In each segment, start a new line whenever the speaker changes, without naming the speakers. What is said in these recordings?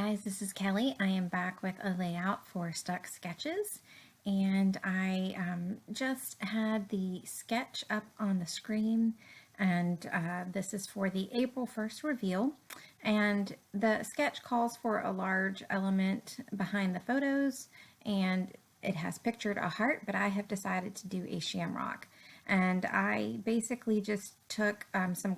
guys, this is Kelly. I am back with a layout for Stuck Sketches, and I just had the sketch up on the screen, and this is for the April 1st reveal, and the sketch calls for a large element behind the photos, and it has pictured a heart, but I have decided to do a shamrock, and I basically just took some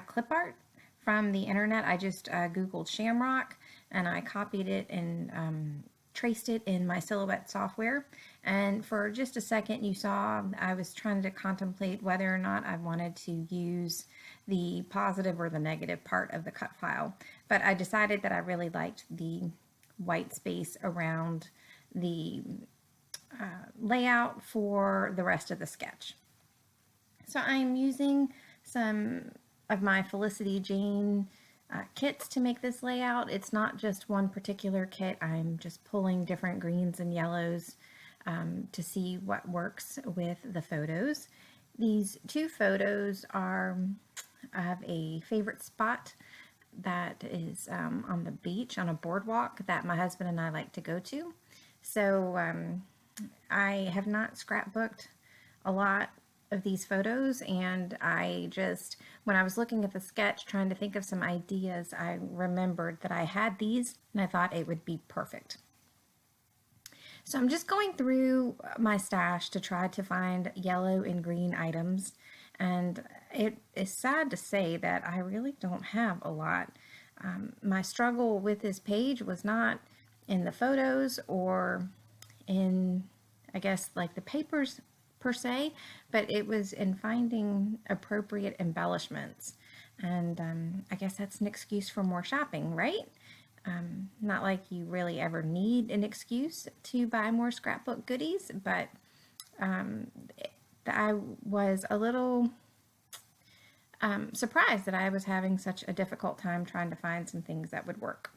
clip art from the internet. I just Googled shamrock and I copied it and traced it in my Silhouette software. And for just a second, you saw I was trying to contemplate whether or not I wanted to use the positive or the negative part of the cut file. But I decided that I really liked the white space around the layout for the rest of the sketch. So I'm using some of my Felicity Jane kits to make this layout. It's not just one particular kit. I'm just pulling different greens and yellows to see what works with the photos. These two photos are of a favorite spot that is on the beach on a boardwalk that my husband and I like to go to. So I have not scrapbooked a lot of these photos, and I just, when I was looking at the sketch trying to think of some ideas, I remembered that I had these and I thought it would be perfect. So I'm just going through my stash to try to find yellow and green items, and it is sad to say that I really don't have a lot. My struggle with this page was not in the photos or in, I guess, like the papers per se, but it was in finding appropriate embellishments. And I guess that's an excuse for more shopping, right? Not like you really ever need an excuse to buy more scrapbook goodies, but I was a little surprised that I was having such a difficult time trying to find some things that would work.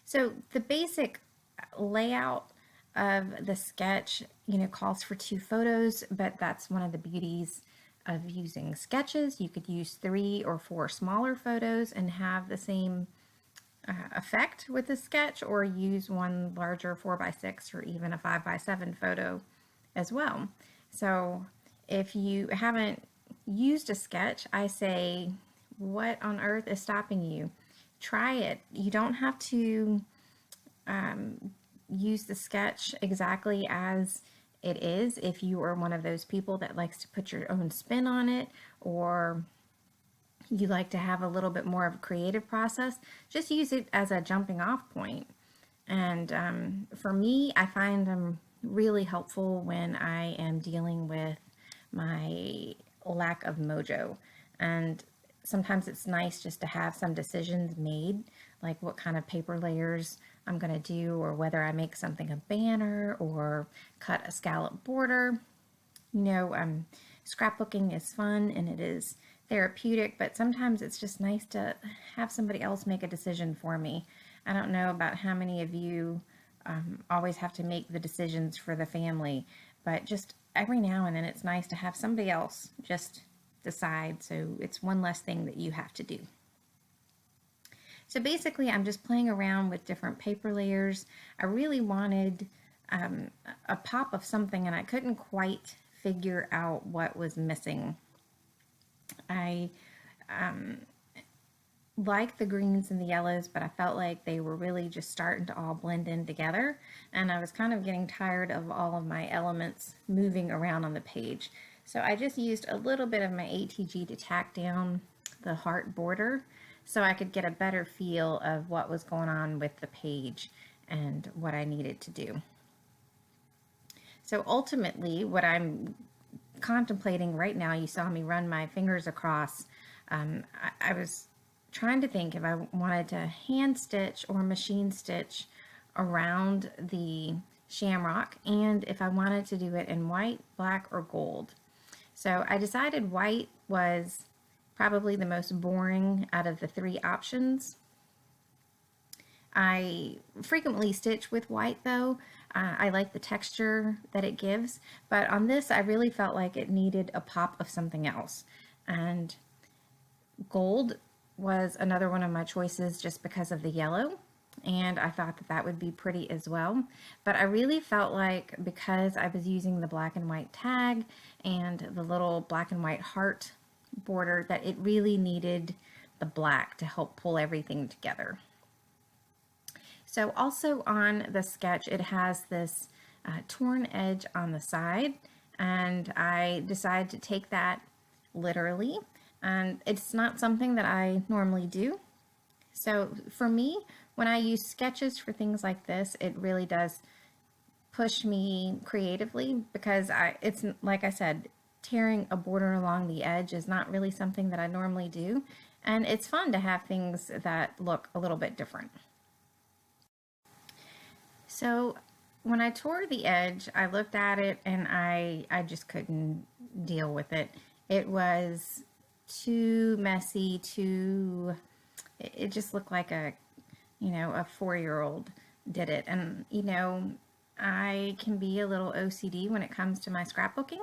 So the basic layout of the sketch, calls for two photos, but that's one of the beauties of using sketches. You could use 3 or 4 smaller photos and have the same effect with the sketch, or use one larger 4x6 or even a 5x7 photo as well. So if you haven't used a sketch, I say, what on earth is stopping you? Try it. You don't have to use the sketch exactly as it is if you are one of those people that likes to put your own spin on it, or you like to have a little bit more of a creative process. Just use it as a jumping off point. And for me, I find them really helpful when I am dealing with my lack of mojo. And sometimes it's nice just to have some decisions made, like what kind of paper layers I'm going to do, or whether I make something a banner or cut a scallop border. Scrapbooking is fun and it is therapeutic, but sometimes it's just nice to have somebody else make a decision for me. I don't know about how many of you always have to make the decisions for the family, but just every now and then it's nice to have somebody else just decide, so it's one less thing that you have to do. So basically, I'm just playing around with different paper layers. I really wanted a pop of something, and I couldn't quite figure out what was missing. I like the greens and the yellows, but I felt like they were really just starting to all blend in together, and I was kind of getting tired of all of my elements moving around on the page. So I just used a little bit of my ATG to tack down the heart border so I could get a better feel of what was going on with the page and what I needed to do. So ultimately, what I'm contemplating right now, you saw me run my fingers across, I was trying to think if I wanted to hand stitch or machine stitch around the shamrock, and if I wanted to do it in white, black, or gold. So I decided white was probably the most boring out of the 3 options. I frequently stitch with white though. I like the texture that it gives, but on this I really felt like it needed a pop of something else. And gold was another one of my choices just because of the yellow, and I thought that that would be pretty as well. But I really felt like because I was using the black and white tag and the little black and white heart border, that it really needed the black to help pull everything together. So also on the sketch, it has this torn edge on the side, and I decided to take that literally. And it's not something that I normally do. So for me, when I use sketches for things like this, it really does push me creatively, because it's like I said, tearing a border along the edge is not really something that I normally do. And it's fun to have things that look a little bit different. So when I tore the edge, I looked at it and I just couldn't deal with it. It was too messy, it just looked like a 4-year-old did it. And, I can be a little OCD when it comes to my scrapbooking.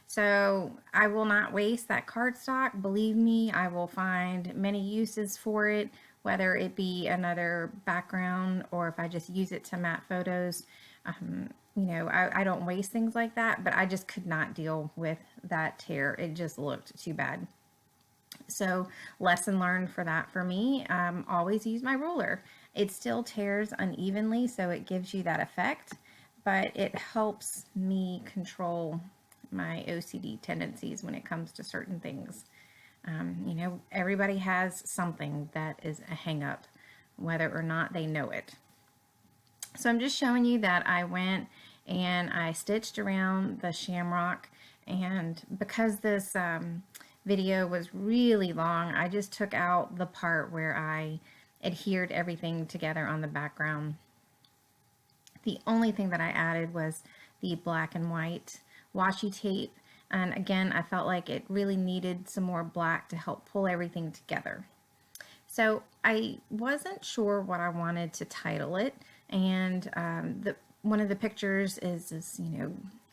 So I will not waste that cardstock. Believe me, I will find many uses for it, whether it be another background or if I just use it to matte photos. I don't waste things like that, but I just could not deal with that tear. It just looked too bad. So lesson learned for that for me, always use my ruler. It still tears unevenly, so it gives you that effect, but it helps me control my OCD tendencies when it comes to certain things. Everybody has something that is a hang up, whether or not they know it. So I'm just showing you that I went and I stitched around the shamrock, and because this video was really long, I just took out the part where I adhered everything together on the background. The only thing that I added was the black and white washi tape, and again, I felt like it really needed some more black to help pull everything together. So I wasn't sure what I wanted to title it, and one of the pictures is this,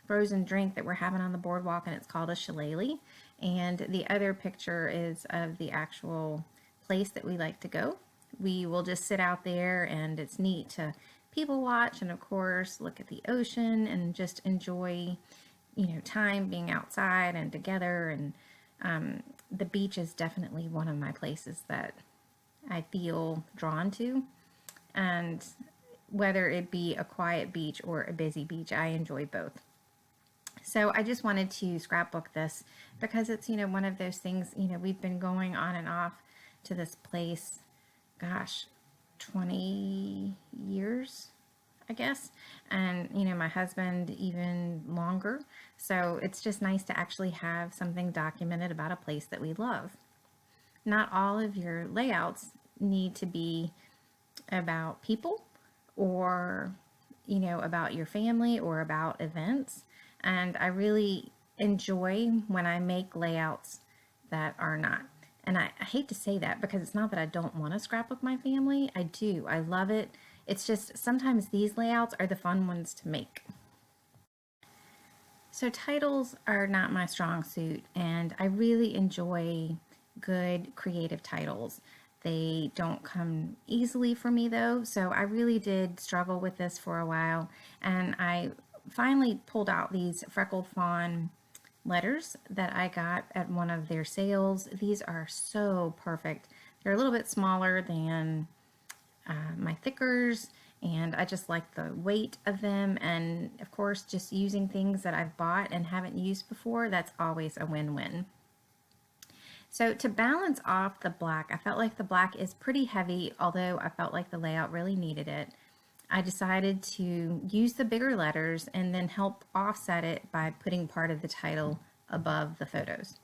frozen drink that we're having on the boardwalk, and it's called a Shillelagh. And the other picture is of the actual place that we like to go. We will just sit out there, and it's neat to people watch and, of course, look at the ocean and just enjoy, time being outside and together. And the beach is definitely one of my places that I feel drawn to. And whether it be a quiet beach or a busy beach, I enjoy both. So I just wanted to scrapbook this because it's, one of those things, we've been going on and off to this place, gosh, 20 years, I guess. And, my husband even longer. So it's just nice to actually have something documented about a place that we love. Not all of your layouts need to be about people or, about your family or about events. And I really enjoy when I make layouts that are not. And I hate to say that because it's not that I don't want to scrapbook my family. I do. I love it. It's just sometimes these layouts are the fun ones to make. So titles are not my strong suit, and I really enjoy good creative titles. They don't come easily for me though, so I really did struggle with this for a while, and I finally pulled out these freckled fawn letters that I got at one of their sales. These are so perfect. They're a little bit smaller than my thickers, and I just like the weight of them, and of course just using things that I've bought and haven't used before, that's always a win-win. So to balance off the black, I felt like the black is pretty heavy, although I felt like the layout really needed it. I decided to use the bigger letters and then help offset it by putting part of the title above the photos.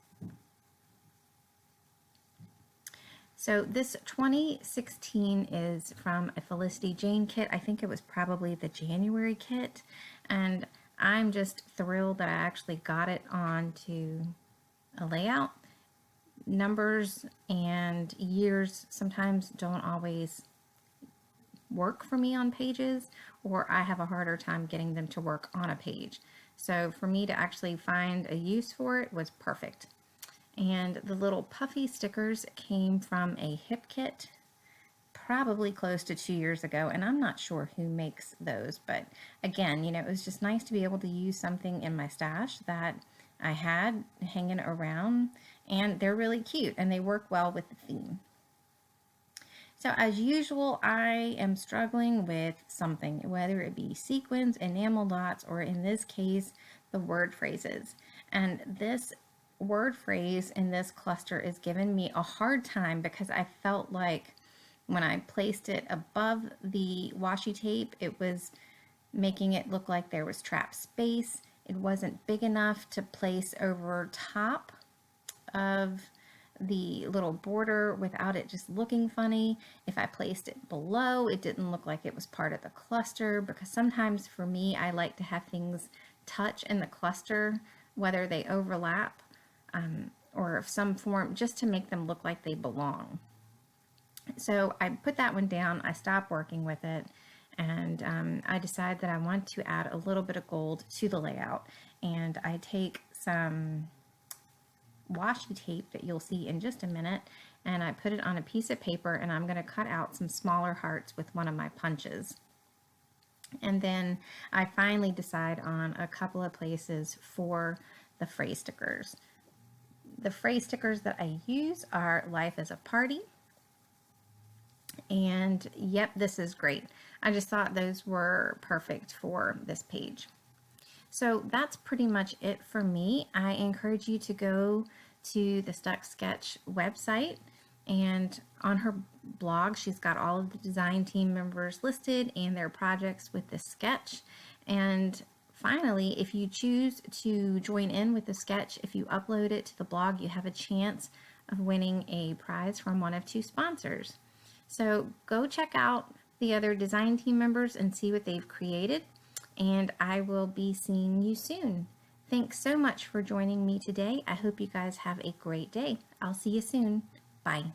So this 2016 is from a Felicity Jane kit. I think it was probably the January kit, and I'm just thrilled that I actually got it onto a layout. Numbers and years sometimes don't always work for me on pages, or I have a harder time getting them to work on a page. So for me to actually find a use for it was perfect. And the little puffy stickers came from a hip kit probably close to 2 years ago, and I'm not sure who makes those, but again, it was just nice to be able to use something in my stash that I had hanging around, and they're really cute and they work well with the theme. So as usual, I am struggling with something, whether it be sequins, enamel dots, or in this case, the word phrases. And this word phrase in this cluster is giving me a hard time because I felt like when I placed it above the washi tape, it was making it look like there was trapped space. It wasn't big enough to place over top of the little border without it just looking funny. If I placed it below, it didn't look like it was part of the cluster, because sometimes for me, I like to have things touch in the cluster, whether they overlap or of some form, just to make them look like they belong. So I put that one down, I stopped working with it, and I decided that I want to add a little bit of gold to the layout. And I take some washi tape that you'll see in just a minute, and I put it on a piece of paper, and I'm going to cut out some smaller hearts with one of my punches. And then I finally decide on a couple of places for the phrase stickers. The phrase stickers that I use are Life as a Party. And yep, this is great. I just thought those were perfect for this page. So that's pretty much it for me. I encourage you to go to the Stuck Sketch website, and on her blog she's got all of the design team members listed and their projects with this sketch. And finally, if you choose to join in with the sketch, if you upload it to the blog, you have a chance of winning a prize from one of 2 sponsors. So go check out the other design team members and see what they've created, and I will be seeing you soon. Thanks so much for joining me today. I hope you guys have a great day. I'll see you soon. Bye.